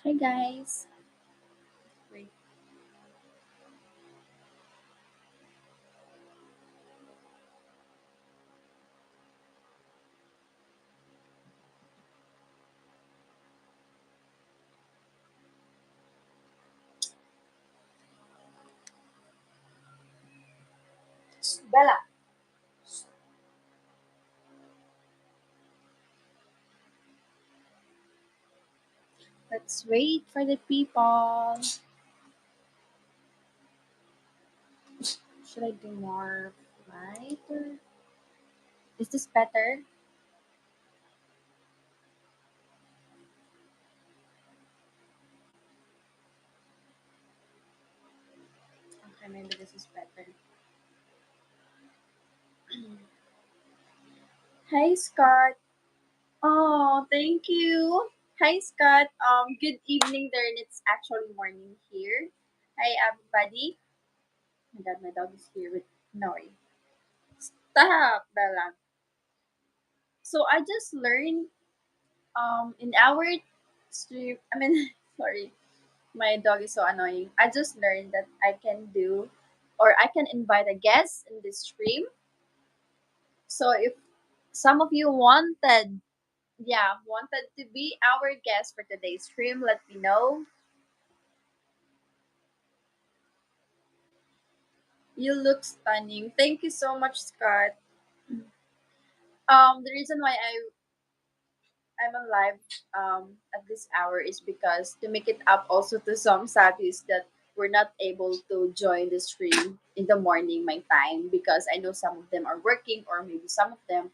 Hi guys. Wait, Bella. Let's wait for the people. Should I do more light or is this better? Okay, maybe this is better. Hi Scott. Oh, thank you. Hi Scott. Good evening there, and it's actually morning here. Hi everybody. My dog is here with Nori. Stop, Bella. So I just learned in our stream. I mean, sorry. My dog is so annoying. I just learned that I can do or I can invite a guest in this stream. So if some of you wanted to be our guest for today's stream, let me know. You look stunning. Thank you so much, Scott. The reason why I'm alive at this hour is because to make it up also to some saddies that were not able to join the stream in the morning my time because I know some of them are working or maybe some of them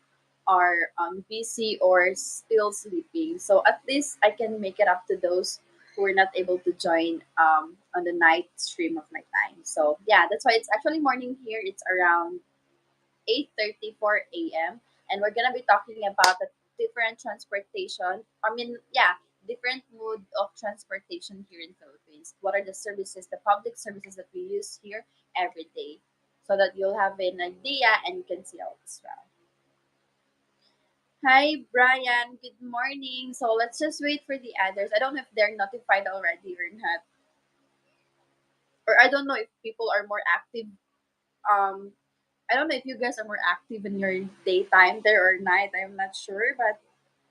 are busy or still sleeping. So at least I can make it up to those who were not able to join on the night stream of my time. So yeah, that's why it's actually morning here. It's around 8:34 a.m. and we're gonna be talking about the different transportation. Different mode of transportation here in Philippines. What are the services, the public services that we use here every day, so that you'll have an idea and you can see out as well. Hi Brian, good morning. So let's just wait for the others. I don't know if they're notified already or not, or I don't know if people are more active. Um, I don't know if you guys are more active in your daytime there or night. I'm not sure, but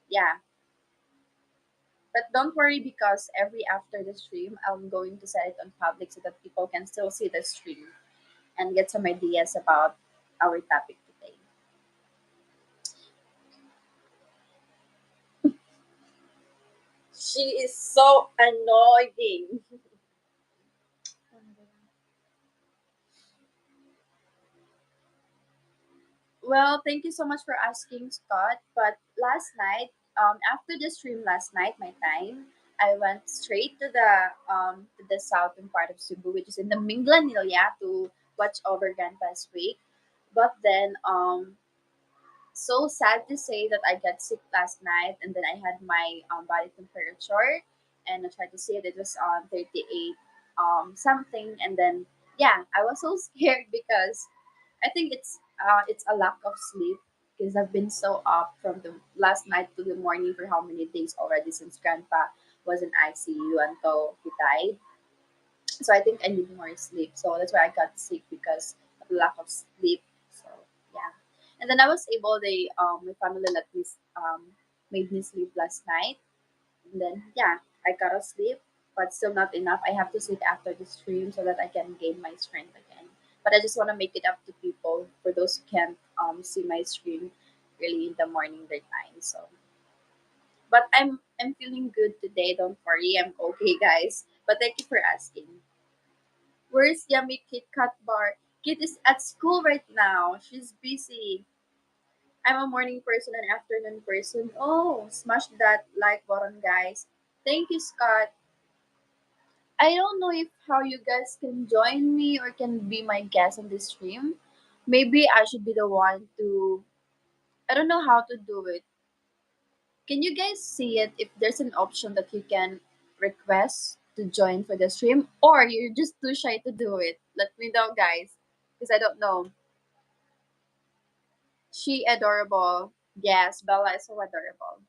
yeah. But don't worry because every after the stream, I'm going to set it on public so that people can still see the stream and get some ideas about our topic today. She is so annoying. Well, thank you so much for asking, Scott. But last night, after the stream last night, my time, I went straight to the southern part of Cebu, which is in the Minglanilla, to watch over Grandpa's wake. But then, so sad to say that I got sick last night, and then I had my body temperature, and I tried to see it. It was on 38 something, and then yeah, I was so scared because I think it's a lack of sleep because I've been so up from the last night to the morning for how many days already since Grandpa was in ICU until he died. So I think I need more sleep. So that's why I got sick because of the lack of sleep. So yeah, and then I was able. My family let me made me sleep last night, and then yeah, I got to sleep, but still not enough. I have to sleep after the stream so that I can gain my strength again. But I just want to make it up to people for those who can't see my stream really in the morning their time. So, but I'm feeling good today. Don't worry, I'm okay, guys. But thank you for asking. Where's Yummy Kit Kat bar? Kit is at school right now. She's busy. I'm a morning person and afternoon person. Oh, smash that like button, guys. Thank you, Scott. I don't know if how you guys can join me or can be my guest on this stream. Maybe I should be the one to. I don't know how to do it. Can you guys see it if there's an option that you can request to join for the stream or you're just too shy to do it? Let me know, guys, because I don't know. She adorable. Yes, Bella is so adorable.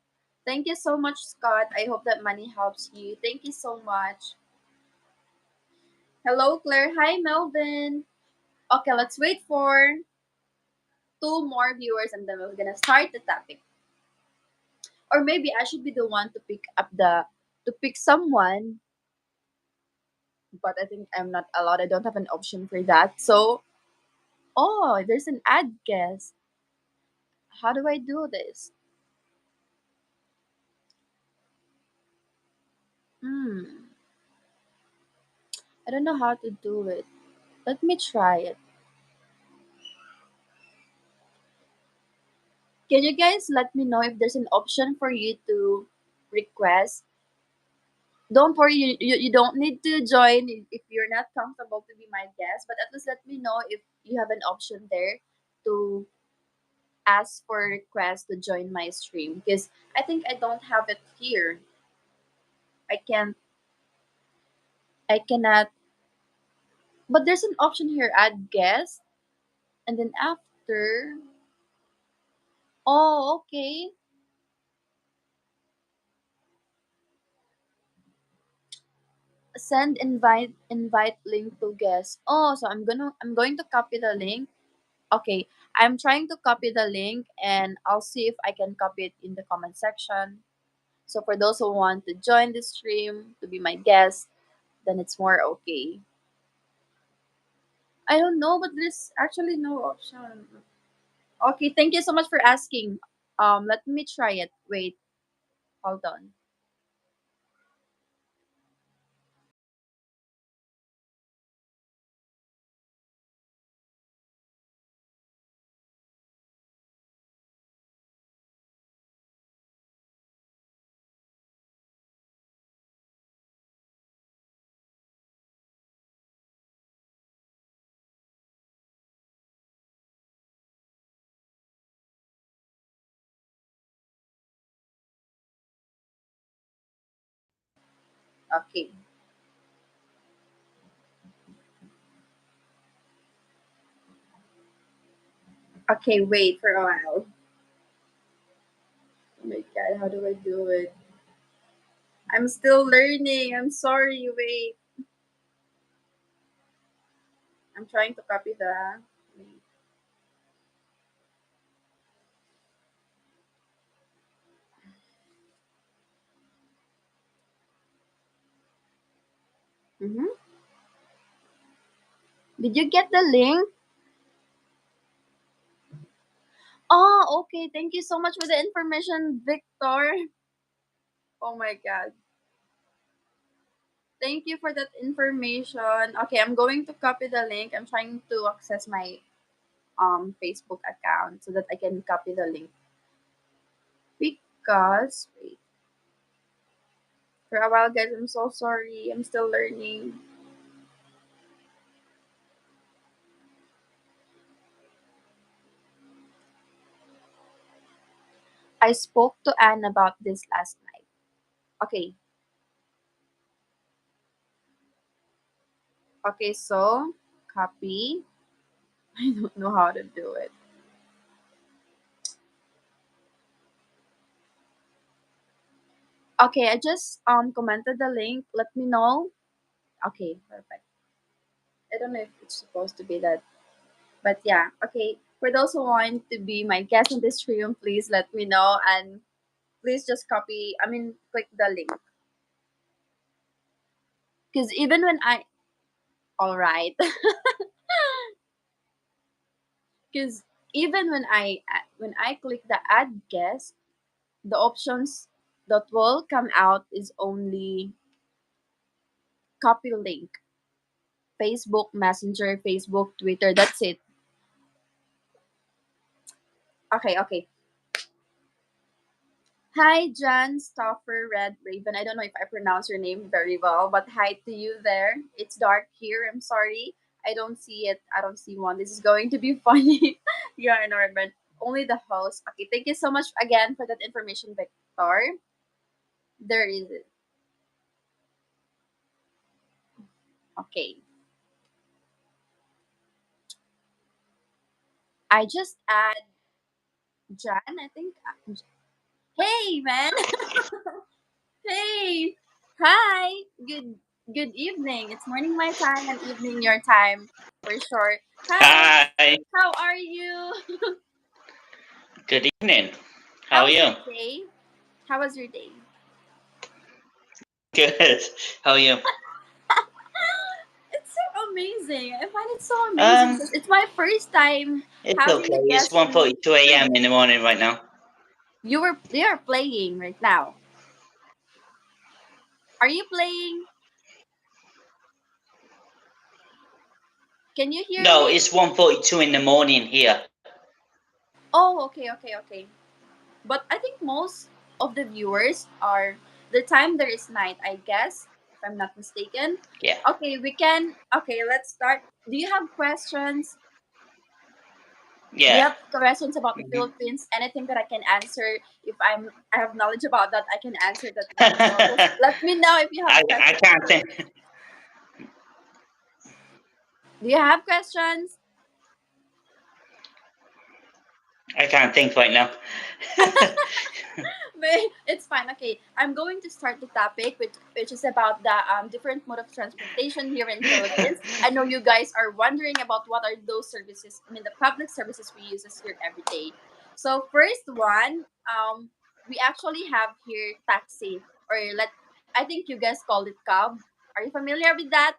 Thank you so much, Scott. I hope that money helps you. Thank you so much. Hello, Claire. Hi, Melvin. Okay, let's wait for two more viewers and then we're gonna start the topic. Or maybe I should be the one to pick up the to pick someone, but I think I'm not allowed. I don't have an option for that. So, oh, there's an ad guest. How do I do this? Hmm, I don't know how to do it. Let me try it. Can you guys let me know if there's an option for you to request? Don't worry, you don't need to join if you're not comfortable to be my guest, but at least let me know if you have an option there to ask for a request to join my stream because I think I don't have it here. I can't, I cannot, but there's an option here, add guest, and then after, oh, okay, send invite link to guest. Oh, so I'm going to copy the link. Okay, I'm trying to copy the link and I'll see if I can copy it in the comment section. So for those who want to join the stream to be my guest, then it's more okay. I don't know, but there's actually no option. Okay, thank you so much for asking. Let me try it. Wait, hold on. Okay. Okay, wait for a while. Oh my god, how do I do it? I'm still learning. I'm sorry. Wait. I'm trying to copy the. Wait. Mm-hmm. Did you get the link? Oh, okay. Thank you so much for the information, Victor. Oh my god. Thank you for that information. Okay, I'm going to copy the link. I'm trying to access my Facebook account so that I can copy the link. Because wait, for a while guys, I'm so sorry. I'm still learning. I spoke to Anne about this last night. Okay. Okay, so copy. I don't know how to do it. Okay, I just commented the link. Let me know. Okay, perfect. I don't know if it's supposed to be that. But yeah, okay. For those who want to be my guest in this stream, please let me know and please just copy, I mean, click the link. Because even when I, all right, because even when I click the add guest, the options that will come out is only copy link, Facebook Messenger, Facebook, Twitter. That's it. Okay, okay. Hi, John Stoffer Red Raven. I don't know if I pronounce your name very well, but hi to you there. It's dark here. I'm sorry. I don't see it. I don't see one. This is going to be funny. Yeah, Norman. Only the host. Okay, thank you so much again for that information, Victor. There is it. Okay. I just add Jan, I think. Hey, man. Hey. Hi. Good evening. It's morning my time and evening your time for sure. Hi. Hi, How are you? good evening. How How are was your you? day? How was your day? Good. How are you? It's so amazing. I find it so amazing Um, because it's my first time it's having okay. a It's guest in 1:42 a.m. stream. in the morning right now. You're playing right now. Are you playing? Can you hear No, me? it's 1:42 in the morning here. Oh, okay. But I think most of the viewers are the time there is night, I guess, if I'm not mistaken. Yeah. Okay, we can. Okay, let's start. Do you have questions? Do you Yeah. have questions about the Mhm. Philippines? Anything that I can answer? If I have knowledge about that, I can answer that one. So just let me know if you have I questions can't first. think. Do you have questions? I can't think right now. It's fine. Okay, I'm going to start the topic, which is about the different mode of transportation here in Philippines. I know you guys are wondering about what are those services. I mean, the public services we use here every day. So first one, we actually have here taxi, or let I think you guys call it cab. Are you familiar with that?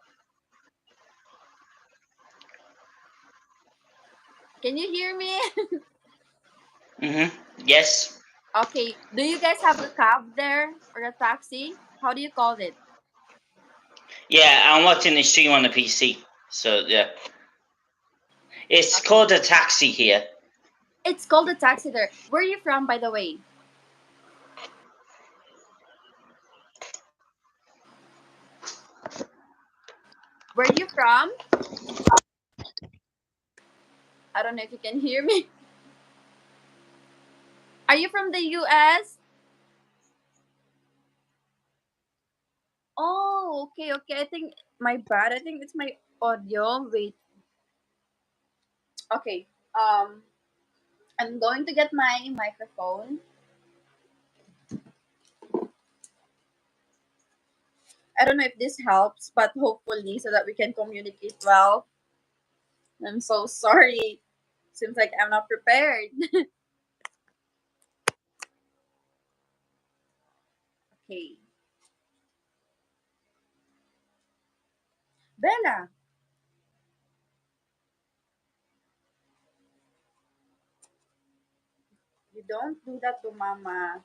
Can you hear me? hmm Yes. Okay. Do you guys have a cab there or a taxi? How do you call it? Yeah, I'm watching the stream on the PC. So yeah, it's Okay. called a taxi here. It's called a taxi there. Where are you from, by the way? Where are you from? I don't know if you can hear me. Are you from the US? Oh, okay. I think my bad. I think it's my audio. Wait. Okay. Um, I'm going to get my microphone. I don't know if this helps, but hopefully so that we can communicate well. I'm so sorry. Seems like I'm not prepared. Okay. Bella, you don't do that to mama.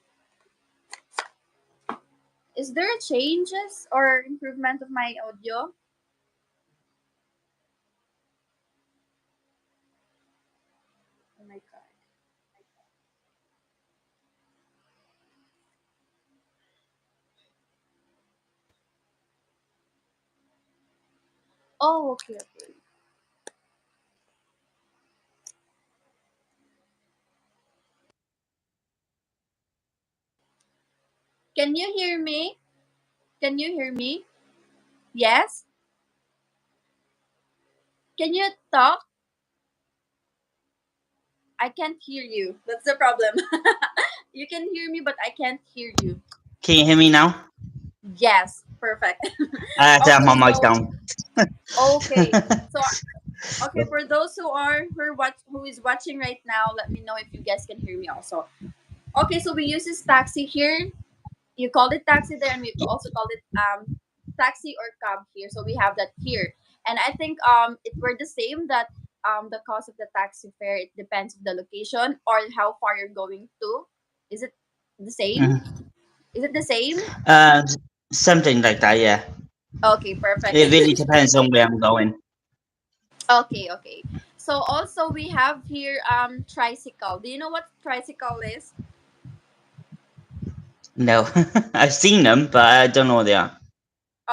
Is there changes or improvement of my audio? Oh my god. Oh, okay. Can you hear me? Can you hear me? Yes? Can you talk? I can't hear you. That's the problem. You can hear me, but I can't hear you. Can you hear me now? Yes, perfect. I have Okay, my mic so down. okay. So okay, for those who is watching right now, let me know if you guys can hear me also. Okay, so we use this taxi here. You called it taxi there, and we Yeah. also called it taxi or cab here. So we have that here, and I think it were the same that the cost of the taxi fare, it depends on the location or how far you're going to. Is it the same? Mhm. Is it the same? Uh, Something like that. Yeah. Okay, perfect. It really depends on where I'm going. Okay. So also we have here tricycle. Do you know what tricycle is? No, I've seen them, but I don't know what they are.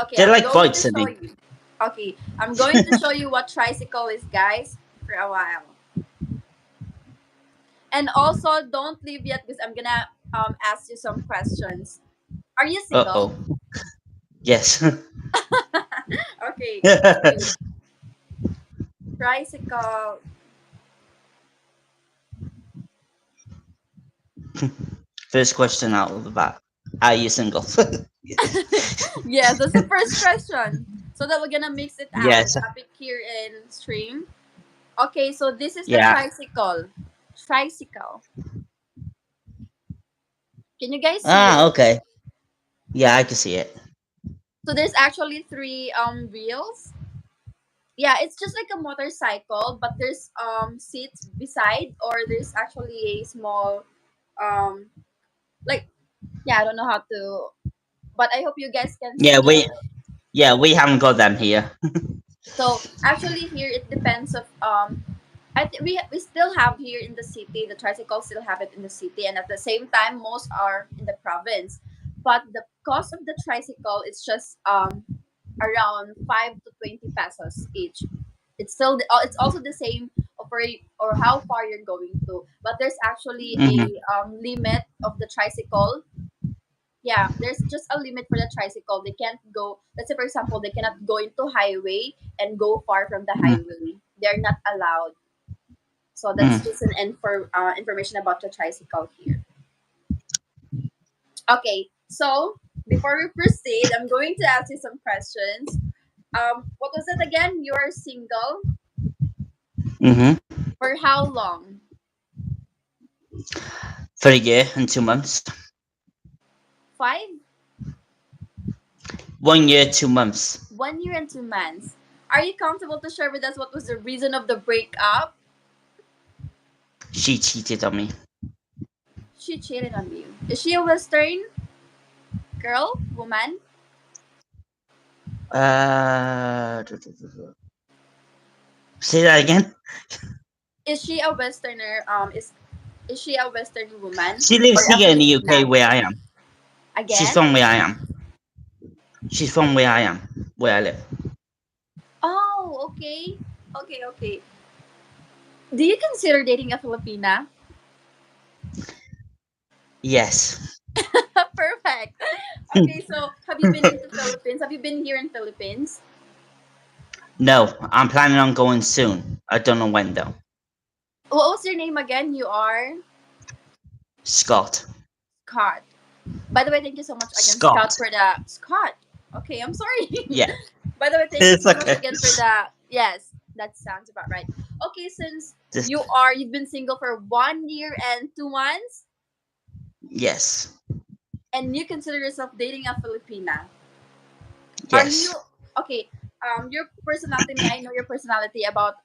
Okay, They're I'm like going to bikes, I show think. you. Okay, I'm going to show you what tricycle is, guys, for a while. And also, don't leave yet because I'm gonna ask you some questions. Are you Uh single? oh. Yes. Okay, wait. Tricycle. First question out of the bat. Are you single? Yes, that's the first question. So that we're gonna mix it out. The Yes. topic here in stream. Okay, so this is the Yeah. tricycle. Tricycle. Can you guys see Ah, it? okay. Yeah, I can see it. So there's actually three wheels. Yeah, it's just like a motorcycle, but there's seats beside, or there's actually a small um like, yeah, I don't know how to, but I hope you guys can Yeah, see it. we haven't got them here. So actually here it depends of we still have here in the city, the tricycles still have it in the city, and at the same time most are in the province. But the cost of the tricycle is just around 5 to 20 pesos each. It's still it's also the same of where or how far you're going to, but there's actually Hmm. a limit of the tricycle. Yeah, there's just a limit for the tricycle. They can't go, let's say for example, they cannot go into highway and go far from the highway. They're not allowed. So that's Mm. just an information about the tricycle here. Okay, so before we proceed, I'm going to ask you some questions. What was it again? You're single Hmm. for how long? For a year and 2 months. 5, 1 year, 2 months. 1 year and 2 months. Are you comfortable to share with us what was the reason of the breakup? She cheated on me. She cheated on you. Is she a Western girl, woman? Uh, say that again. Is she a Westerner? Is she a Western woman She or lives a here in the UK Filipina? where I am. She's Again? from where I am. She's from where I am, where I live. Oh, okay. Okay, okay. Do you consider dating a Filipina? Yes. Perfect. Okay, so have you been into Philippines? Have you been here in Philippines? No, I'm planning on going soon. I don't know when though. What was your name again? You are Scott. Scott. By the way, thank you so much again, Scott. Scott, for the Scott. Okay, I'm sorry. Yeah. By the way, thank you It's so much okay. again for the, yes, that sounds about right. Okay, since Just, you've been single for 1 year and 2 months, yes. and you consider yourself dating a Filipina, are you Yes. okay? Your personality. May I know your personality about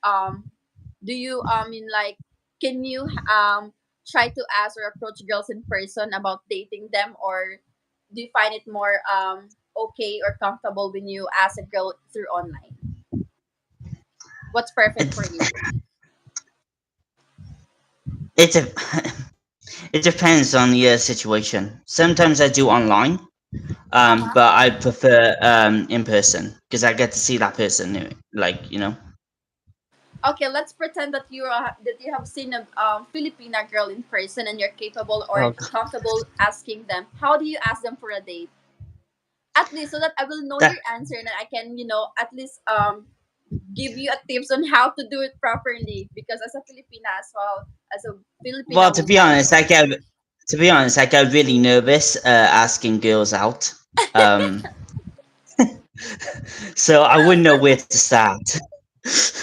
do you mean like, can you try to ask or approach girls in person about dating them, or do you find it more okay or comfortable when you ask a girl through online? What's perfect It, for you? it, de- it depends on the situation. Sometimes I do online, Uh-huh. but I prefer in person because I get to see that person, like, you know. Okay, let's pretend that that you have seen a Filipina girl in person and you're capable or Oh, comfortable asking them. How do you ask them for a date? At least so that I will know that, your answer and I can, at least give you a tips on how to do it properly. Because as a Filipina as well, as a well, Filipina woman, to be honest, I get really nervous asking girls out. Um, so I wouldn't know where to start.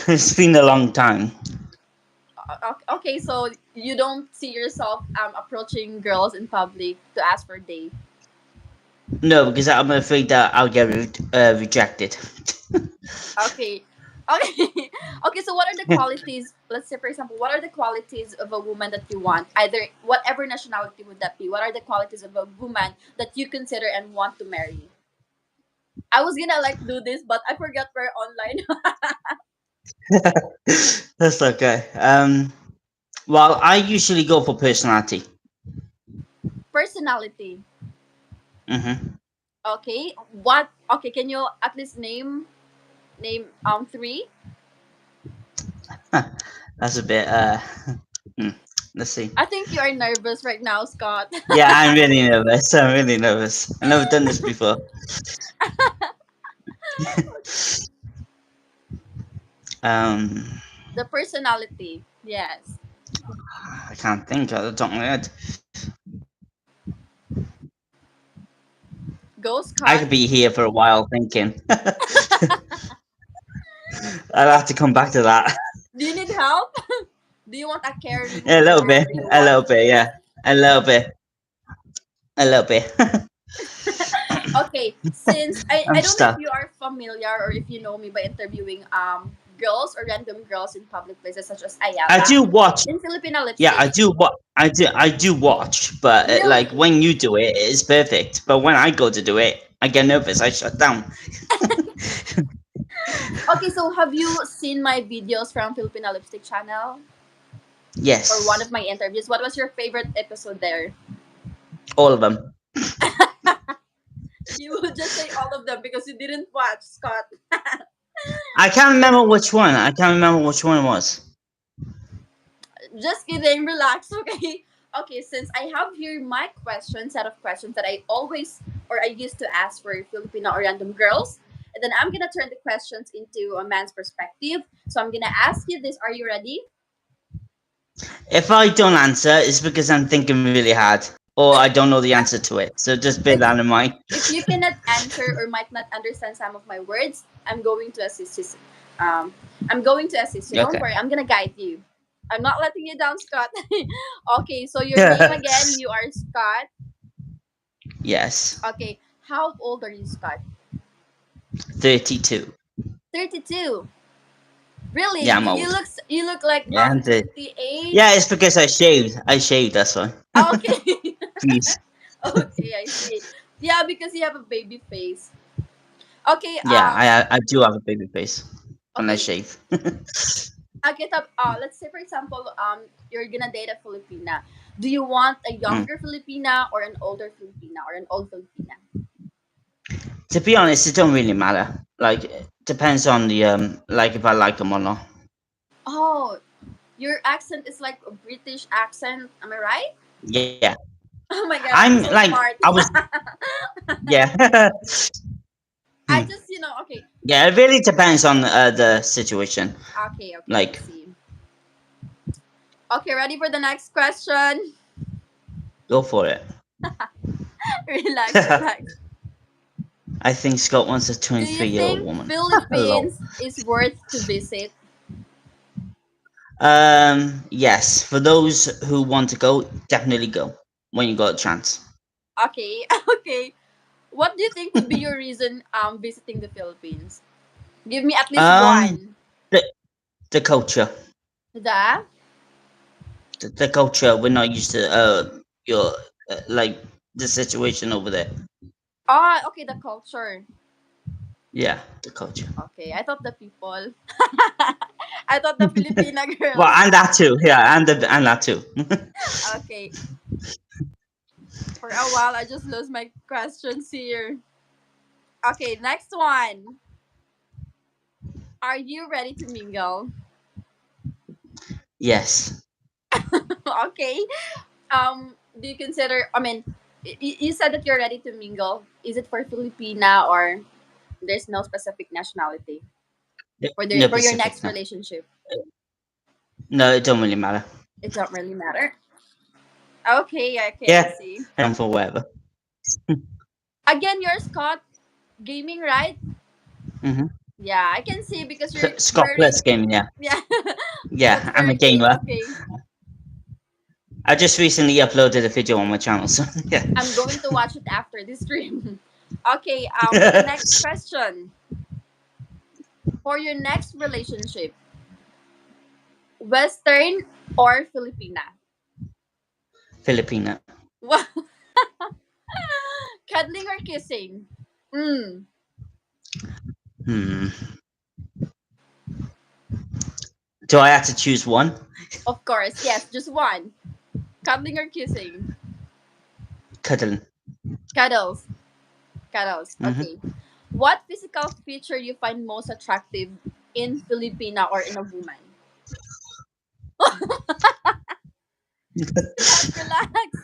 It's been a long time. okay, so you don't see yourself approaching girls in public to ask for a date. No, because I'm afraid that I'll get rejected. Okay. Okay. Okay, so what are the qualities, let's say for example, what are the qualities of a woman that you want? Either whatever nationality would that be? What are the qualities of a woman that you consider and want to marry? I was gonna like do this, but I forgot we're online. That's okay. Well, I usually go for personality. Personality. Hmm. Okay. What okay, can you at least name three? That's a bit. Hmm, let's see. I think you are nervous right now, Scott. Yeah, I'm really nervous. I'm really nervous. I've never done this before. um, The personality. Yes. I can't think. I don't know. Go, I Scott. could be here for a while thinking. I'll have to come back to that. Do you need help? Do you want a caring A little or bit, do you a want little to bit, yeah, just a little bit, a little bit. okay, since I I'm don't know if stuck. you are familiar or if you know me by interviewing girls or random girls in public places such as I Ayala do watch. in Filipino Yeah, lipstick. I do. What I do watch, but like Really? when you do it, it's perfect. But when I go to do it, I get nervous. I shut down. Okay, so have you seen my videos from Filipino Lipstick channel or one of Yes, my interviews? What was your favorite episode there? all of them. You would just say all of them because you didn't watch, Scott. I can't remember which one. I can't remember which one it was. Just kidding, relax, okay? Okay, since I have here my question, set of questions that I always or I used to ask for Filipino or random girls, and then I'm gonna turn the questions into a man's perspective. So I'm gonna ask you this. Are you ready? If I don't answer, it's because I'm thinking really hard, or I don't know the answer to it. So just bear If that in mind. if you cannot answer or might not understand some of my words, I'm going to assist you. Um, I'm going to assist you. Don't Okay. worry, I'm gonna guide you. I'm not letting you down, Scott. Okay, so your name again, you are Scott. Yes. Okay, how old are you, Scott? 32. 32. Really? Yeah, I'm You old. look you look like Yeah, I'm 28. yeah, it's because I shaved. I shaved. That's why. Okay. Please. Okay, I see. Yeah, because you have a baby face. Okay, Yeah, I do have a baby face when I okay. shave. Okay, let's say for example, you're gonna date a Filipina. Do you want a Mm. younger Filipina or an older Filipina or an old Filipina? To be honest, it don't really matter. Like, it depends on the like if I like them or not. Oh, your accent is like a British accent. Am I right? Yeah, Oh my god, I'm I'm so like smart. I was. Yeah, I Hmm. just, okay. Yeah. It really depends on the situation. Okay, okay, I Like, see. Okay, ready for the next question? go for it. Relax, relax. I think Scott wants a Do you 23-year-old think woman. Hello. Philippines is worth to visit? Yes. For those who want to go, definitely go when you got a chance. Okay, okay. What do you think would be your reason visiting the Philippines? Give me at least Um, one. the the culture. The The culture, we're not used to your like the situation over there. okay, the culture. Yeah, the culture. Okay, I thought the people. I thought the Filipina Well, girls. and that too. Yeah, and that too. Okay, for a while I just lost my questions here. Okay, next one. Are you ready to mingle? Yes. Okay. Do you consider? I mean, you said that you're ready to mingle. Is it for Filipina or there's no specific nationality for No for your Pacific. next No. relationship? No, it don't really matter. It don't really matter. Okay, okay, I Yeah, see. and for whatever. Again, you're Scott gaming, right? Hmm. Yeah, I can see because you're Scott wearing. Plus gaming. Yeah, Yeah, that's yeah. I'm a very great. gamer. Okay, I just recently uploaded a video on my channel, so yeah. I'm going to watch it after this stream. Okay, for the next question, for your next relationship, Western or Filipina? Filipina. Wow. Cuddling or kissing? Mm, Hmm. Do I have to choose one? of course, yes, just one. Cuddling or kissing? Cuddling. Cuddles. Cuddles. Hmm. Okay. What physical feature you find most attractive in Filipina or in a woman? Relax, relax.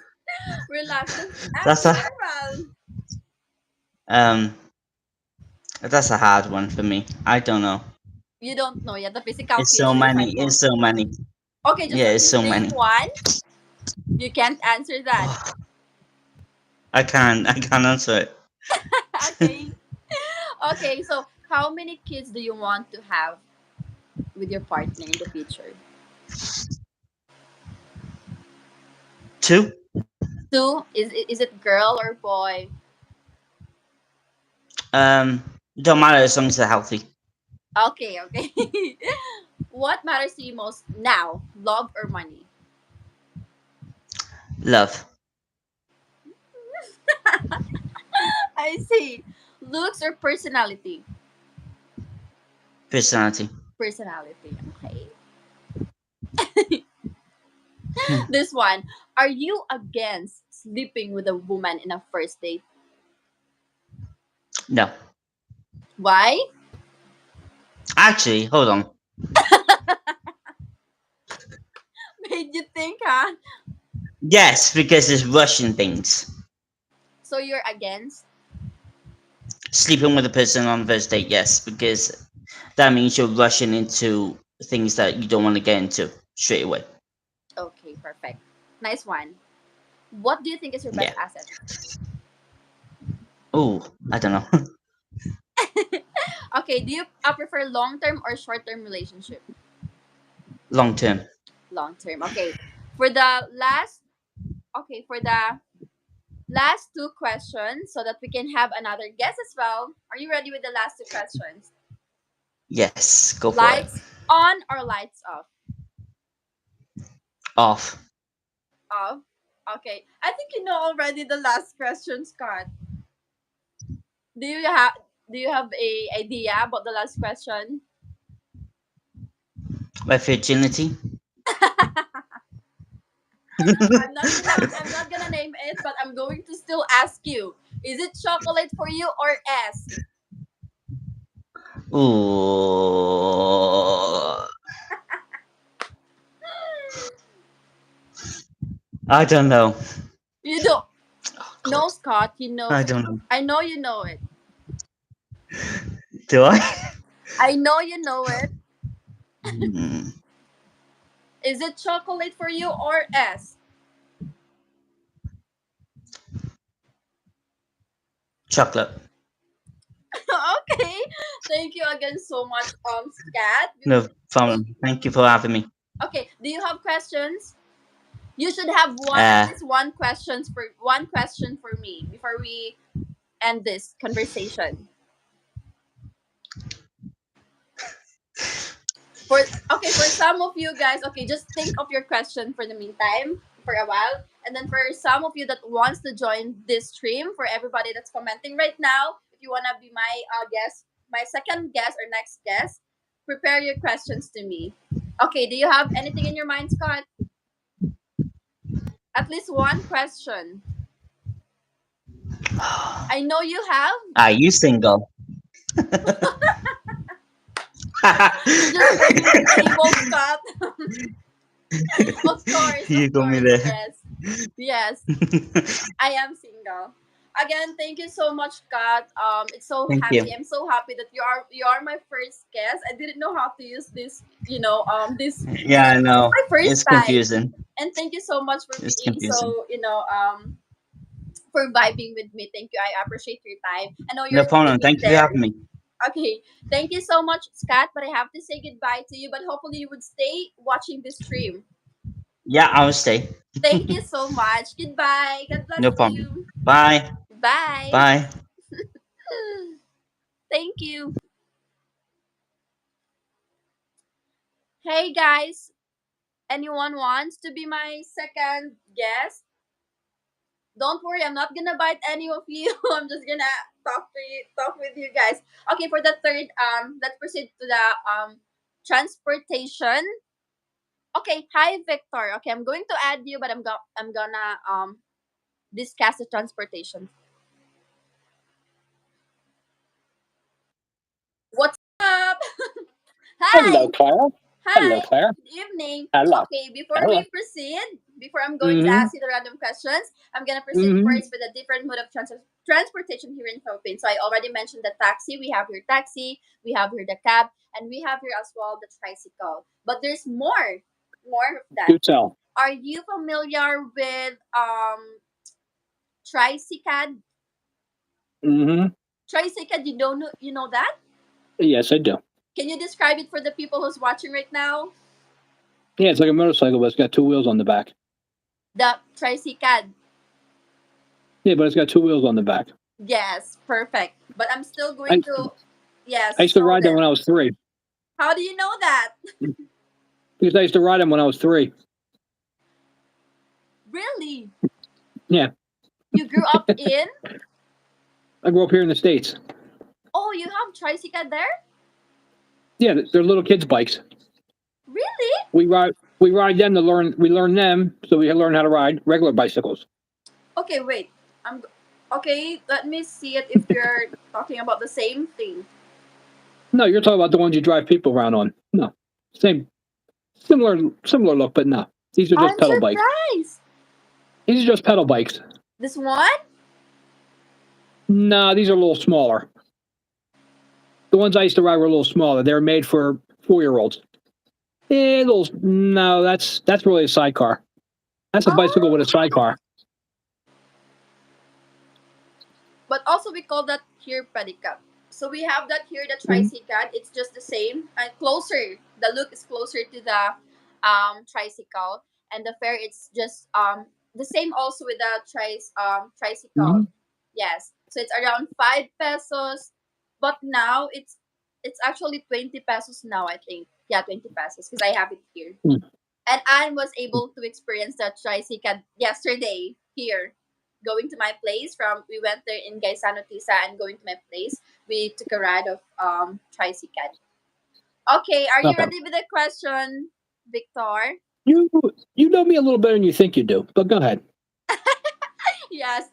Relax. Just That's act a normal. um. That's a hard one for me. I don't know. You don't know yet the physical It's so feature you many. find It's most. so many. Okay, just Yeah, at it's least so name many. one. You can't answer that. I can't. I can't answer it. Okay. Okay, so how many kids do you want to have with your partner in the future? Two. Two? Is it girl or boy? Um, don't matter as long as they're healthy. Okay, okay. What matters to you most now? Love or money? Love, I see. Looks or personality? personality. Personality, okay. Hmm. This one. Are you against sleeping with a woman in a first date? No, Why? actually, hold on. Made you think, huh? Yes, because it's Russian things. So you're against? Sleeping with a person on the first date, yes, because that means you're rushing into things that you don't want to get into straight away. Okay, perfect. Nice one. What do you think is your best Yeah. asset? Oh, I don't know. Okay, do you prefer long term or short term relationship? Long term. Long term. Okay. For the last for the last two questions so that we can have another guess as well. Are you ready with the last two questions? Yes, go for it. Lights on or lights off? Off. Off. Okay. I think you know already the last question, Scott. Do you have do you have a idea about the last question? My virginity. I'm not gonna name it, but I'm going to still ask you. Is it chocolate for you or S? Ooh. I don't know. You don't Oh, know, God. Scott, you know I it. don't know. I know you know it. Do I? I know you know it. Hmm. Is it chocolate for you or S? Chocolate. Okay. Thank you again so much, Scott. No problem. Thank you for having me. Okay, do you have questions? You should have one at Uh, least one question for me before we end this conversation. For for some of you guys, okay, just think of your question for the meantime for a while, and then for some of you that wants to join this stream, for everybody that's commenting right now, if you wanna be my guest, my second guest or next guest, prepare your questions to me. Okay, do you have anything in your mind, Scott? At least one question. I know you have. are you single? You're just blaming the table, Scott. You Of got me course, there. yes, yes. I am single. Again, thank you so much, Kat. It's so Thank you. happy. I'm so happy that you are my first guest. I didn't know how to use this. This Yeah, I know. my first It's time. confusing. And thank you so much for It's being confusing. so for vibing with me. Thank you. I appreciate your time. I know No you're problem. sleeping Thank you for there. having me. Okay, thank you so much, Scott. But I have to say goodbye to you. But hopefully you would stay watching this stream. Yeah, I'll stay. Thank you so much. Goodbye. God bless No problem. you. Bye. Bye. Bye. Thank you. Hey guys, anyone wants to be my second guest? Don't worry, I'm not gonna bite any of you. I'm just gonna talk with you guys. Okay, for the third, let's proceed to the transportation. Okay, hi Victor. Okay, I'm going to add you, but I'm gonna discuss the transportation. What's up? Hello, Hi. Clara. Hello, Hi, Claire. good evening. Hello. Okay, before Hello. we proceed, before I'm going to Mm-hmm. ask you the random questions, I'm gonna proceed Mm-hmm. first with a different mode of transportation here in Philippines. So I already mentioned the taxi. We have here taxi, we have here the cab, and we have here as well the tricycle. But there's more of that. Do tell. Are you familiar with tricycad? Mm-hmm. Tricycad, you know that? Yes, I do. Can you describe it for the people who's watching right now? Yeah, it's like a motorcycle, but it's got two wheels on the back. The tricycad. Yeah, but it's got two wheels on the back. Yes, perfect. But I'm still going I to, yes, I used to show ride them when them. I was 3 How do you know that? because I used to ride them when I was 3. Really? Yeah, You grew up in? I grew up here in the States. Oh, you have tricycad there? Yeah, they're little kids' bikes. Really? We ride them to learn. We learn them so we learn how to ride regular bicycles. Okay, wait. Okay, let me see it if you're talking about the same thing. No, you're talking about the ones you drive people around on. No, same, similar look, but no. These are just I'm pedal bikes. surprised. These are just pedal bikes. This one? No, these are a little smaller. The ones I used to ride were a little smaller. They were made for 4-year-olds. Little. No, that's really a sidecar. That's a bicycle Oh, with a sidecar. but also we call that here pedicab. So we have that here, the Mhm. tricycad. It's just the same and closer. The look is closer to the tricycle, and the fare it's just the same also with the tricycle. Mhm. Yes, so it's around 5 pesos, but now it's actually 20 pesos now. I think, yeah, 20 pesos because I have it here, Mm. and I was able to experience that tricycle yesterday here. Going to my place from we went there in Gaisano Tisa and going to my place, we took a ride of tricycle. Okay, are you Okay. ready with the question, Victor? You you know me a little better than you think you do, but go ahead. Yes.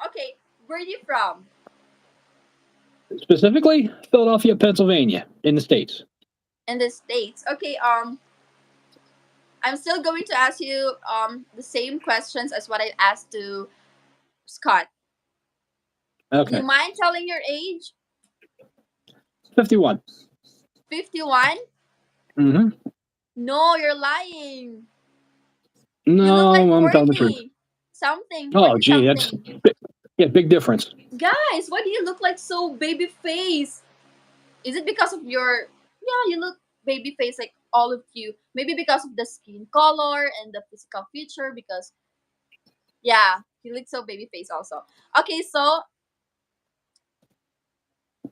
Okay, where are you from? Specifically, Philadelphia, Pennsylvania, in the States. In the States. Okay, I'm still going to ask you the same questions as what I asked to Scott. Do you Okay. mind telling your age? 51. 51? Mm-hmm. No, you're lying. You look like No, I'm telling the truth. 40 something, Oh, 40 gee, that's something. yeah, big difference. Guys, why do you look like so baby face? Is it because of your, yeah, you look baby face like all of you. Maybe because of the skin color and the physical feature because yeah, you look so baby face also. Okay, so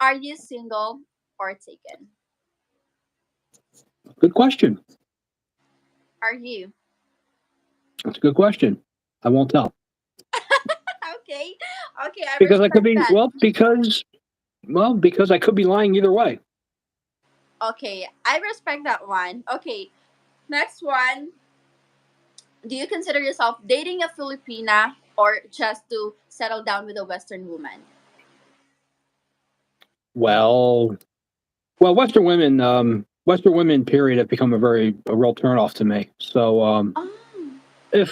are you single or taken? Good question. Are you? That's a good question. I won't tell Okay. Okay, I because I could respect be that. because I could be lying either way. Okay, I respect that one. Okay, next one. Do you consider yourself dating a Filipina or just to settle down with a Western woman? Well, Western women, period, have become a real turnoff to me. So, Oh, if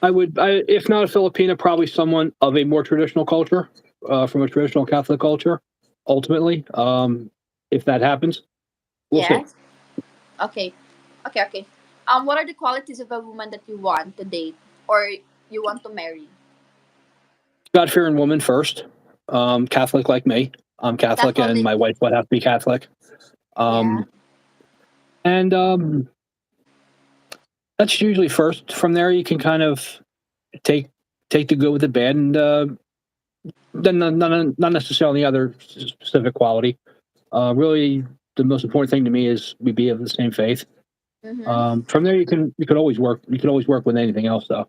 if not a Filipina, probably someone of a more traditional culture, from a traditional Catholic culture. Ultimately, if that happens, we'll see. yes. Okay. Okay, okay. What are the qualities of a woman that you want to date or you want to marry? God fearing woman first. Catholic like me. I'm Catholic, and Catholic. my wife would have to be Catholic. Yeah. Um, and That's usually first. From there, you can kind of take take the good with the bad, and then not necessarily other specific quality. Really, the most important thing to me is we be of the same faith. Mm-hmm. From there, you could always work. You could always work with anything else, though.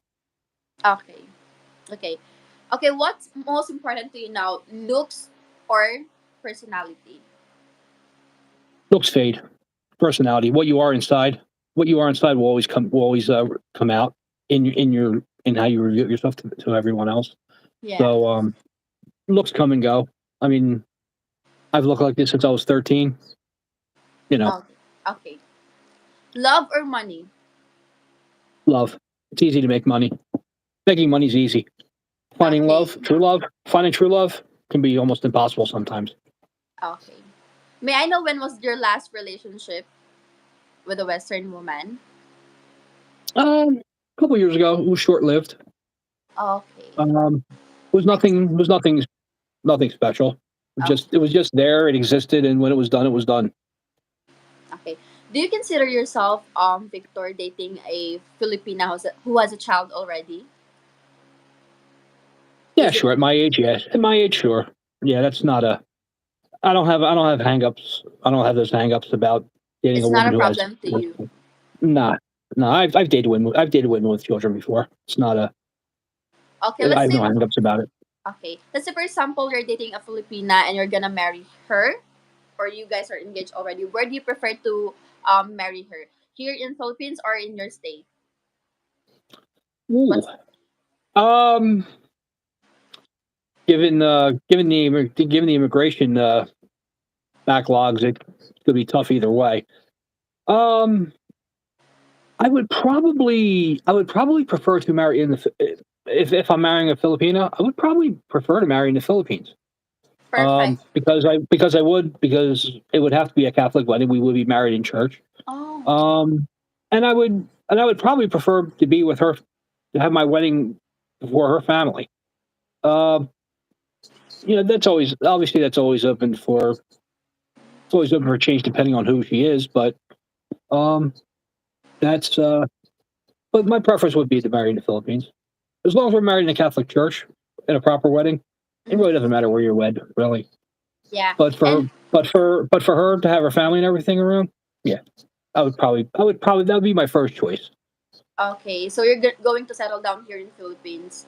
Okay. Okay. Okay, what's most important to you now? Looks or personality? Looks fade. Personality. What you are inside will always come out in how you review yourself to everyone else. Yeah. So looks come and go. I mean, I've looked like this since I was 13. You know, Okay. Okay. Love or money? love. It's easy to make money. Making money's easy. Okay. Finding true love can be almost impossible sometimes. Okay. May I know when was your last relationship with a Western woman? A couple years ago, it was short lived. Okay. Was Next. nothing. Was nothing. nothing special. Oh, It was just there. It existed, and when it was done, it was done. okay. Do you consider yourself, Victor, dating a Filipina who has a child already? Yeah, Is it? sure. At my age, yes. At my age, sure. Yeah, that's not a. I don't have hangups. I don't have those hangups about dating a It's not woman a who has. problem to you. Nah, no. I've dated women. I've dated women with children before. It's not a. Okay, I let's have no say hangups about it. okay. Let's say for example you're dating a Filipina and you're gonna marry her, or you guys are engaged already. Where do you prefer to marry her? Here in Philippines or in your state? Ooh. What's Um. Given the immigration backlogs, it could be tough either way. Um. I would probably prefer to marry in the if I'm marrying a Filipina, I would probably prefer to marry in the Philippines. perfect? Because it would have to be a Catholic wedding. We would be married in church. Oh, Um, and I would probably prefer to be with her to have my wedding before her family. Um, that's always obviously that's always open for it's always open for change depending on who she is. Um, that's but my preference would be to marry in the Philippines. As long as we're married in a Catholic church in a proper wedding, it really mhm. doesn't matter where you're wed, really. Yeah. But And for her to have her family and everything around, yeah, I would probably that would be my first choice. okay, so you're going to settle down here in Philippines.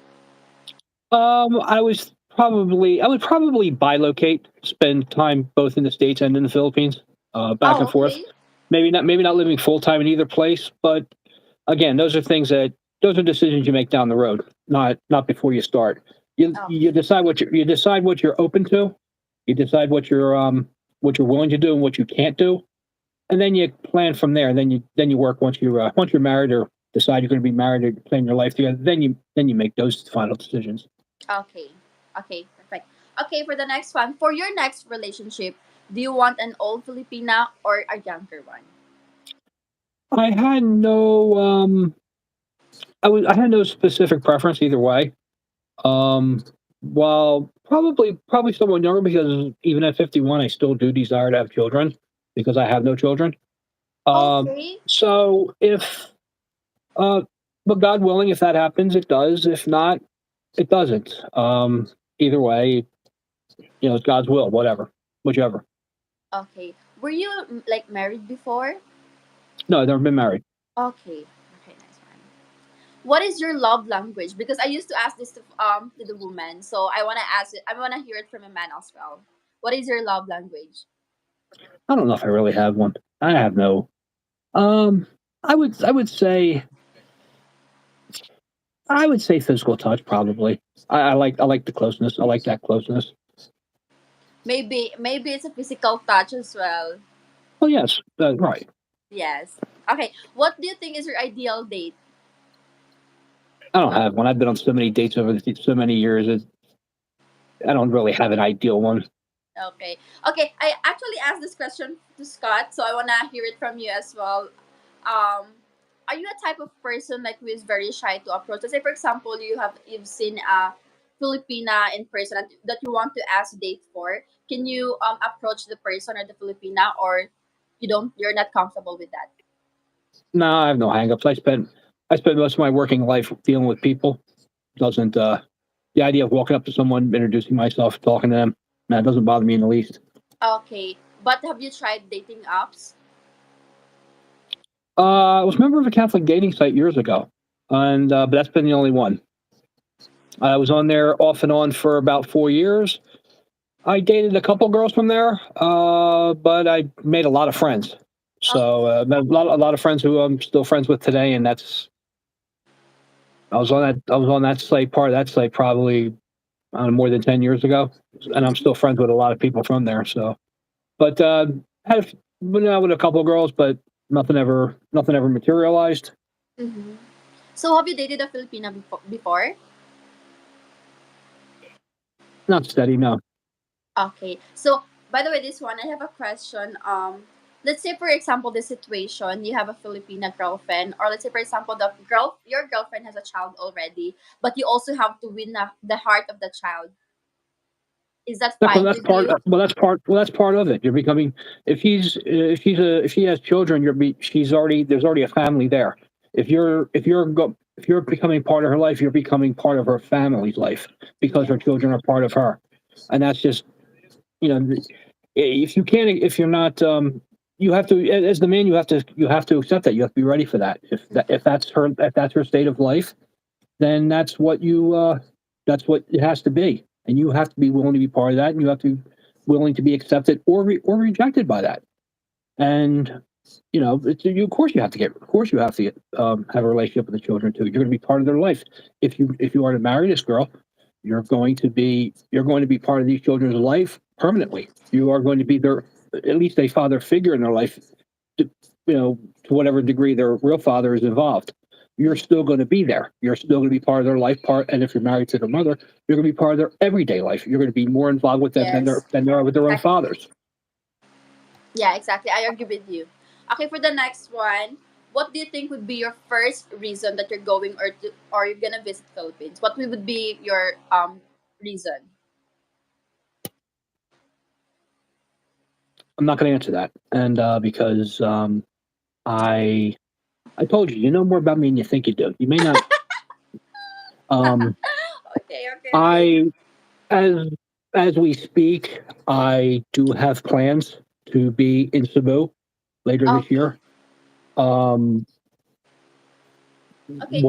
I would probably bilocate, spend time both in the States and in the Philippines, back Oh, and forth. okay. Maybe not living full time in either place, but again, those are decisions you make down the road, not before you start. You Okay. decide you decide what you're open to, you decide what you're willing to do and what you can't do, and then you plan from there. Then you work once you're married or decide you're going to be married or plan your life together. Then you make those final decisions. Okay. Okay, perfect. Okay, for the next one, for your next relationship, do you want an old Filipina or a younger one? I had no I had no specific preference either way. Um, while probably someone younger because even at 51, I still do desire to have children because I have no children. Um, Okay. so if uh, but God willing, if that happens, it does. If not, it doesn't. Either way, it's God's will. Whatever, whichever. Okay. Were you like married before? No, I've never been married. Okay. Okay, nice one. What is your love language? Because I used to ask this to the woman, so I wanna ask it. I wanna hear it from a man as well. What is your love language? I don't know if I really have one. I have no. Um, I would say physical touch probably. I like the closeness. I like that closeness. Maybe it's a physical touch as well. Oh yes, right. Yes. Okay. What do you think is your ideal date? I don't have one. I've been on so many dates over so many years. I don't really have an ideal one. Okay. Okay. I actually asked this question to Scott, so I wanna hear it from you as well. Are you a type of person like who is very shy to approach? Let's say, for example, you've seen a Filipina in person that you want to ask date for. Can you approach the person or the Filipina, or you're not comfortable with that? No, I have no hangups. I spent most of my working life dealing with people. Doesn't The idea of walking up to someone, introducing myself, talking to them, that doesn't bother me in the least. Okay. But have you tried dating apps? I was a member of a Catholic dating site years ago, and but that's been the only one. I was on there off and on for about 4 years. I dated a couple girls from there, but I made a lot of friends. So met a lot of friends who I'm still friends with today, and I was on that site part of that site probably more than 10 years ago, and I'm still friends with a lot of people from there. So, but went out with a couple of girls, but nothing ever materialized. Mm-hmm. So have you dated a Filipina before? Not steady, no. Okay. So, by the way, this one, I have a question. Let's say, for example, the situation you have a Filipina girlfriend, or let's say, for example, your girlfriend has a child already, but you also have to win the heart of the child. Is that That's, well, fine that's with part. you? Well, that's part of it. You're becoming. If she has children, she's already there's already a family there. If you're becoming part of her life, you're becoming part of her family's life because Yeah. her children are part of her, and that's just you know if you can't if you're not you have to as the man you have to accept that you have to be ready for that if that's her state of life then that's what it has to be and you have to be willing to be part of that and you have to be willing to be accepted or rejected by that and of course you have to get have a relationship with the children too. You're going to be part of their life if you are to marry this girl. You're going to be part of these children's life permanently. You are going to be their at least a father figure in their life to, to whatever degree their real father is involved. You're still going to be there. You're still going to be part of their life part. And if you're married to their mother, you're going to be part of their everyday life. You're going to be more involved with them Yes. than they are with their own I, fathers. yeah, exactly. I agree with you. Okay, for the next one, what do you think would be your first reason that you're going or you're gonna visit Philippines? What would be your reason? I'm not going to answer that, and because I I told you, you know more about me than you think you do. You may not. Um, Okay, okay. I as as we speak, I do have plans to be in Cebu later this Okay. year. Um, Okay.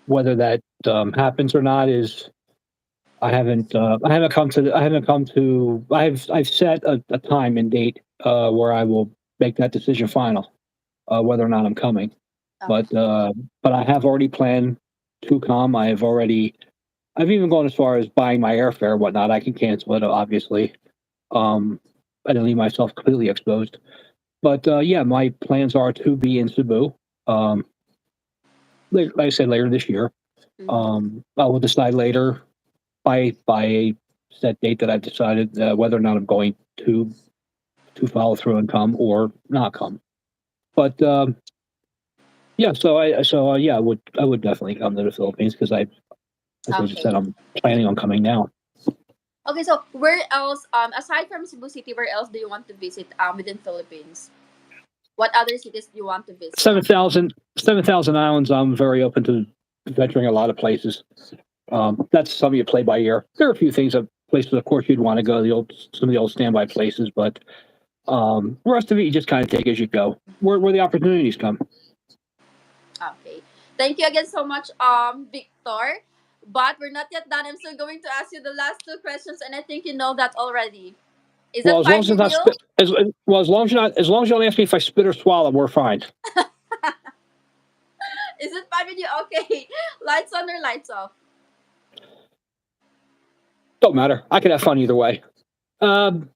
whether that happens or not is I haven't come to I've set a time and date where I will make that decision final whether or not I'm coming. Okay. But I have already planned to come. I've even gone as far as buying my airfare and whatnot. I can cancel it obviously. Um, I didn't leave myself completely exposed. But yeah, my plans are to be in Cebu. Um, like I said, later this year. Mm-hmm. I will decide later by a set date that I've decided whether or not I'm going to follow through and come or not come. But yeah, yeah, I would definitely come to the Philippines because as I just Okay. said, I'm planning on coming now. Okay, so where else aside from Cebu City, where else do you want to visit within Philippines? What other cities do you want to visit? 7,000 islands. I'm very open to venturing a lot of places. That's some of you play by ear. There are a few things of places, of course, you'd want to go. Some of the old standby places, but the rest of it you just kind of take as you go. Where the opportunities come. Okay. Thank you again so much, Victor. But we're not yet done. I'm still going to ask you the last two questions, and I think you know that already. Is Well, that as long fine as it's with not you? spit, as long as you don't ask me if I spit or swallow, we're fine. Is it fine with you? Okay. Lights on or lights off? Don't matter. I can have fun either way. Um,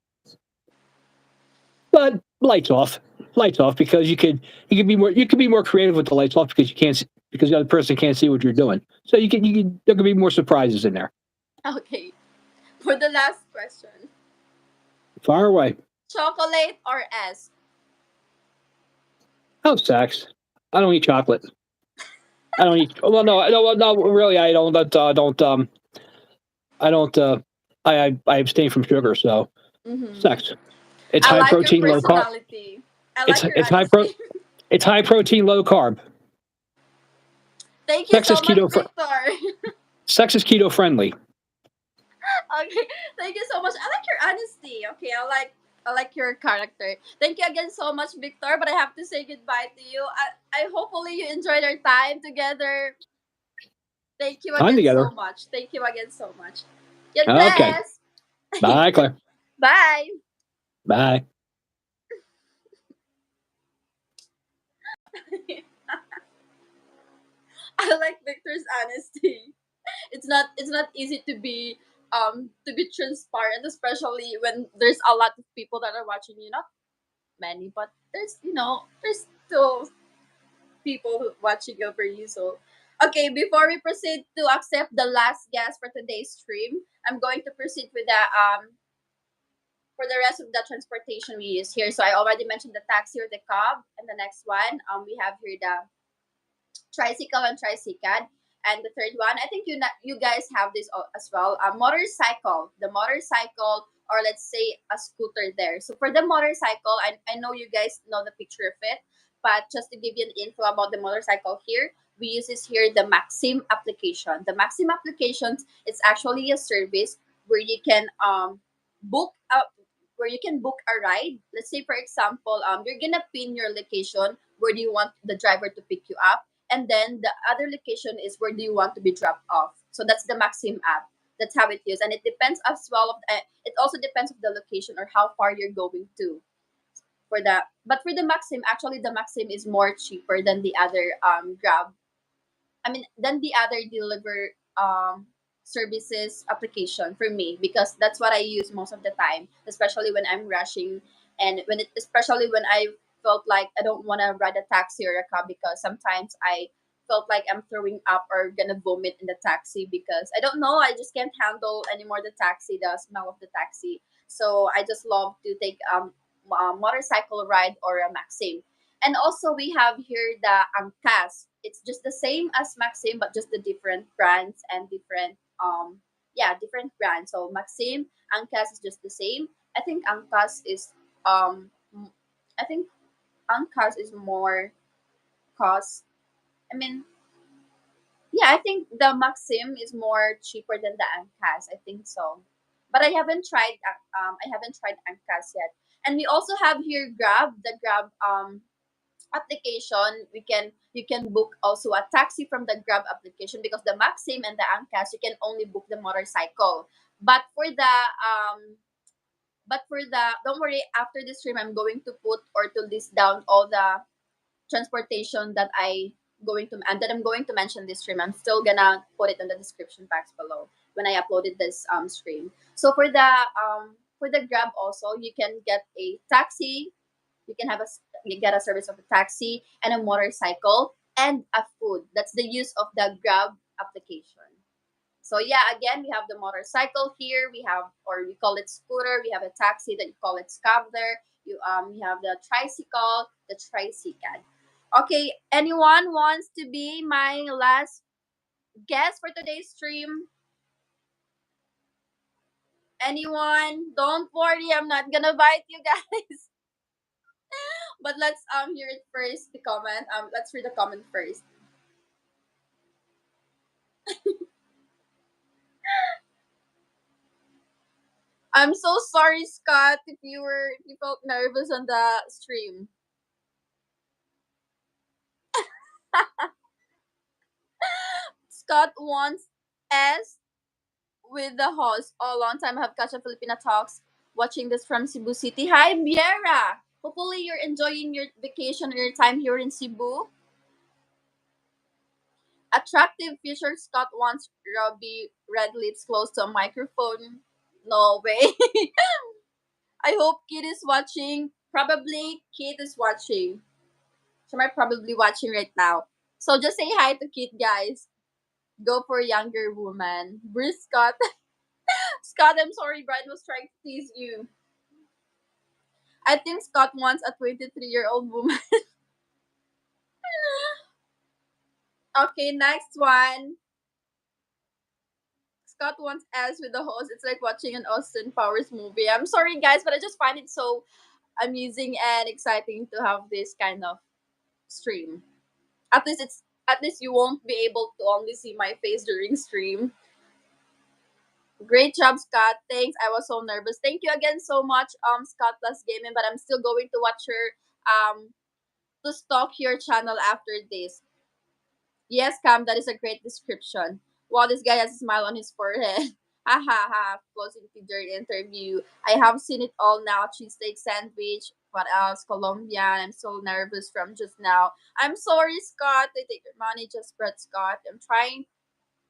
but lights off. Lights off because you could be more creative with the lights off because you can't because the other person can't see what you're doing. So there could be more surprises in there. Okay. For the last question, Fire away. chocolate or S? Oh, sex. I don't eat chocolate. I don't eat. Well, no. Really, I don't. I don't. I abstain from sugar. So, Mm-hmm. sex. It's I high like your protein, low carb. personality. I like your It's honesty. it's high protein, low carb. Thank you Sex so is much, keto. Victor. Sex is keto friendly. Okay, thank you so much. I like your honesty. Okay, I like your character. Thank you again so much, Victor. But I have to say goodbye to you. I hopefully you enjoyed our time together. Thank you Time again so together. much. Thank you again so much. God Okay. bless. Bye, Claire. Bye. Bye. I like Victor's honesty. It's not easy to be transparent, especially when there's a lot of people that are watching you. Not many, but there's still people watching over you. So, okay, before we proceed to accept the last guest for today's stream, I'm going to proceed with the for the rest of the transportation we use here. So I already mentioned the taxi or the cab, and the next one we have here the tricycle and tricycad. And the third one, I think you guys have this as well, a motorcycle. The motorcycle, or let's say a scooter there. So for the motorcycle, I know you guys know the picture of it, but just to give you an info about the motorcycle here, we use this here the Maxim application. The Maxim applications, it's actually a service where you can book a where you can book a ride. Let's say for example, you're gonna pin your location where do you want the driver to pick you up, and then the other location is where do you want to be dropped off. So that's the Maxim app. That's how it is, and it depends as well. It also depends of the location or how far you're going to for that. But for the Maxim, actually, the Maxim is more cheaper than the other Grab. I mean, than the other deliver services application for me, because that's what I use most of the time, especially when I'm rushing, and especially when I felt like I don't want to ride a taxi or a cab, because sometimes I felt like I'm throwing up or gonna vomit in the taxi, because I don't know, I just can't handle anymore the smell of the taxi. So I just love to take a motorcycle ride or a Maxim. And also we have here the Angkas. It's just the same as Maxim, but just the different brands and different different brands. So Maxim, Angkas is just the same. I think Angkas is um m- I think Angkas is more cost. I mean, yeah, I think the Maxim is more cheaper than the Angkas. I think so. But I haven't tried Angkas yet. And we also have here Grab, the Grab application. You can book also a taxi from the Grab application, because the Maxim and the Angkas you can only book the motorcycle. But for the don't worry, after this stream I'm going to put or to list down all the transportation that I'm going to mention this stream. I'm still gonna put it in the description box below when I uploaded this stream. So for the Grab also, you can get a taxi, you can you get a service of a taxi and a motorcycle and a food. That's the use of the Grab application. So yeah, again, we have the motorcycle here. We have, or we call it scooter. We have a taxi that you call it scabber. You have the tricycle, the tricycle. Okay, anyone wants to be my last guest for today's stream? Anyone? Don't worry, I'm not gonna bite you guys. But let's hear it first. The comment. Let's read the comment first. I'm so sorry, Scott, if you felt nervous on the stream. Scott wants S with the host. Oh, long time I have catch a Filipina talks. Watching this from Cebu City. Hi, Biera. Hopefully you're enjoying your vacation or your time here in Cebu. Attractive future Scott wants Robbie red lips close to a microphone. No way. I hope Kid is watching. Probably Kid is watching. She might probably watching right now. So just say hi to Kid, guys. Go for a younger woman. Bruce Scott. Scott, I'm sorry, Brian was trying to tease you. I think Scott wants a 23-year-old woman. Okay, next one. Scott wants S with the host. It's like watching an Austin Powers movie. I'm sorry, guys, but I just find it so amusing and exciting to have this kind of stream. At least you won't be able to only see my face during stream. Great job, Scott. Thanks. I was so nervous. Thank you again so much, Scott Plus Gaming. But I'm still going to watch her to stalk your channel after this. Yes, Cam, that is a great description. Wow, this guy has a smile on his forehead. Ha ha ha. Closing to their interview. I have seen it all now. Cheesesteak sandwich. What else? Colombian. I'm so nervous from just now. I'm sorry, Scott. They take your money. Just spread Scott. I'm trying.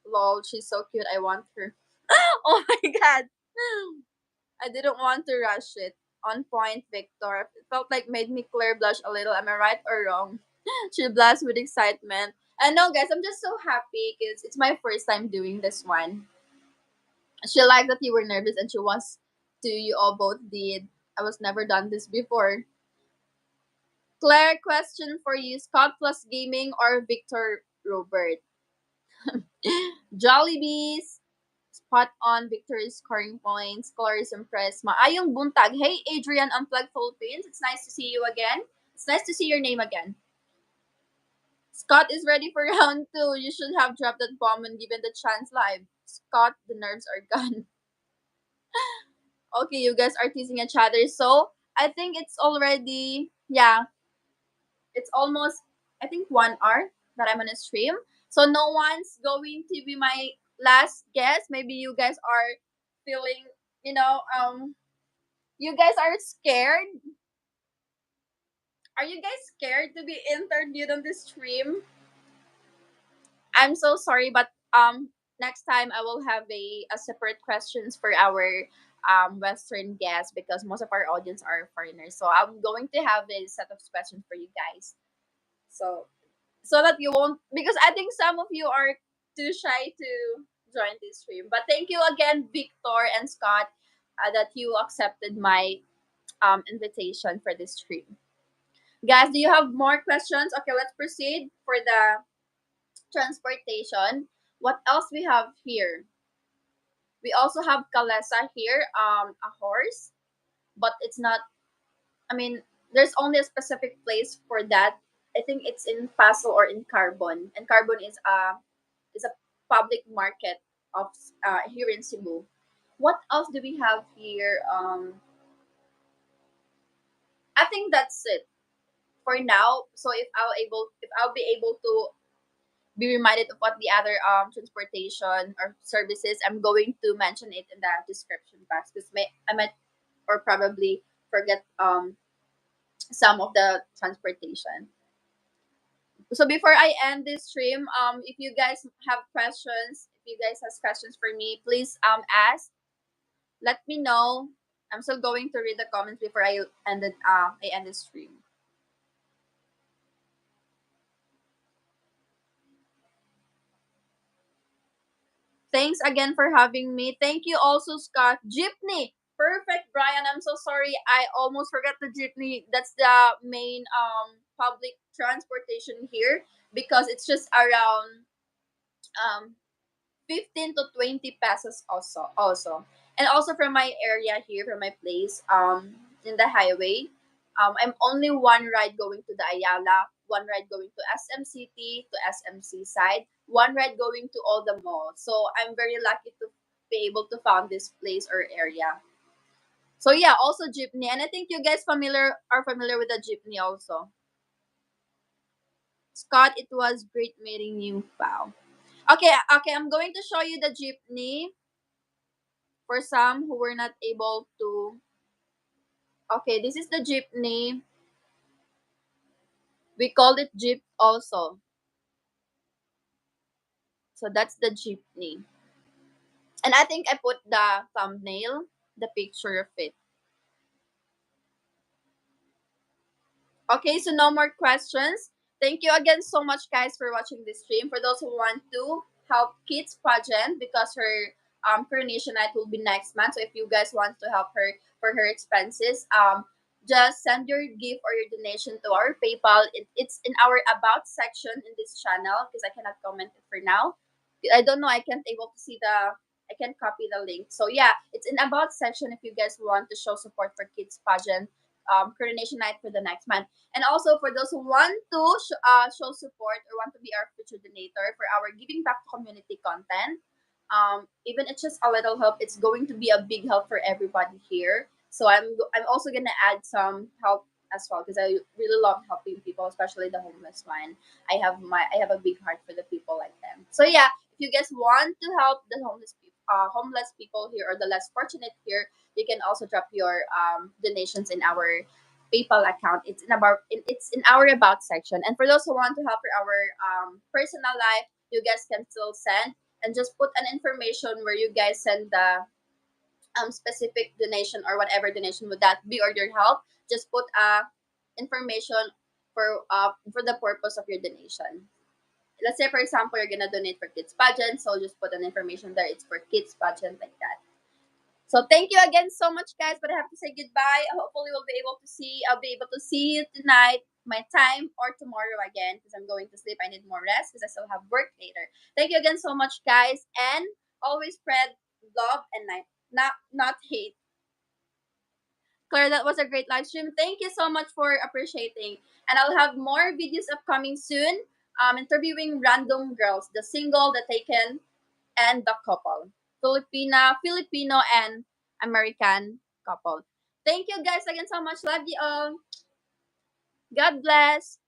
Lol, she's so cute. I want her. Oh my god. I didn't want to rush it. On point, Victor. It felt like made me Claire blush a little. Am I right or wrong? She blushed with excitement. And no, guys, I'm just so happy because it's my first time doing this one. She liked that you were nervous and she wants to. You all both did. I was never done this before. Claire, question for you: Scott plus gaming or Victor Robert? Jollibees, spot on, victory scoring points, colors impressed. Maayong buntag. Hey, Adrian, Unplugged Philippines. It's nice to see you again. It's nice to see your name again. Scott is ready for round two. You should have dropped that bomb when given the chance live. Scott, the nerves are gone. Okay, you guys are teasing each other. So, I think it's already, yeah, it's almost, I think, 1 hour that I'm on a stream. So, no one's going to be my last guest. Maybe you guys are feeling, you know, you guys are scared. Are you guys scared to be interviewed on this stream? I'm so sorry, but next time I will have a separate questions for our Western guests because most of our audience are foreigners. So I'm going to have a set of questions for you guys. So so that you won't, because I think some of you are too shy to join this stream. But thank you again, Victor and Scott, that you accepted my invitation for this stream. Guys, do you have more questions? Okay, let's proceed for the transportation. What else we have here? We also have Kalesa here, a horse, but it's not. I mean, there's only a specific place for that. I think it's in Paso or in Carbon, and Carbon is a public market of here in Cebu. What else do we have here? I think that's it for now. So if I'll be able to be reminded of what the other transportation or services, I'm going to mention it in the description box because I might or probably forget some of the transportation. So before I end this stream, if you guys have questions, if you guys have questions for me, please ask. Let me know. I'm still going to read the comments before I end the stream. Thanks again for having me. Thank you also, Scott. Jeepney. Perfect, Brian. I'm so sorry. I almost forgot the jeepney. That's the main public transportation here because it's just around um 15 to 20 pesos also. And also from my area here, from my place, in the highway, I'm only one ride going to the Ayala, one ride going to SM City, to SMC side, one ride going to all the malls. So I'm very lucky to be able to found this place or area. So yeah, also jeepney. And I think you guys are familiar with the jeepney also. Scott, it was great meeting you. Wow. Okay, I'm going to show you the jeepney for some who were not able to. Okay, this is the jeepney. We called it jeep also. So that's the jeepney. And I think I put the thumbnail, the picture of it. Okay, so no more questions. Thank you again so much, guys, for watching this stream. For those who want to help Kids Pageant, because her coronation night will be next month. So if you guys want to help her for her expenses, just send your gift or your donation to our PayPal. It's in our About section in this channel because I cannot comment it for now. I don't know. I can't able to see the. I can copy the link. So yeah, it's in About section if you guys want to show support for Kids Pageant coronation night for the next month. And also for those who want to show support or want to be our future donator for our giving back to community content, even it's just a little help, it's going to be a big help for everybody here. So I'm also gonna add some help as well because I really love helping people, especially the homeless one. I have a big heart for the people like them. So yeah, if you guys want to help the homeless people here or the less fortunate here, you can also drop your donations in our PayPal account. It's in our About section. And for those who want to help for our personal life, you guys can still send and just put an information where you guys send the specific donation or whatever donation would that be or your help. Just put information for the purpose of your donation. Let's say for example you're gonna donate for kids pageant, so just put an information there. It's for kids pageant like that. So thank you again so much, guys. But I have to say goodbye. Hopefully, I'll be able to see you tonight. my time or tomorrow again because I'm going to sleep. I need more rest because I still have work later. Thank you again so much, guys, and always spread love and not hate. Claire, that was a great live stream. Thank you so much for appreciating. And I'll have more videos upcoming soon. Interviewing random girls, the single, the taken, and the couple. Filipino and American couple. Thank you guys again so much. Love you all. God bless.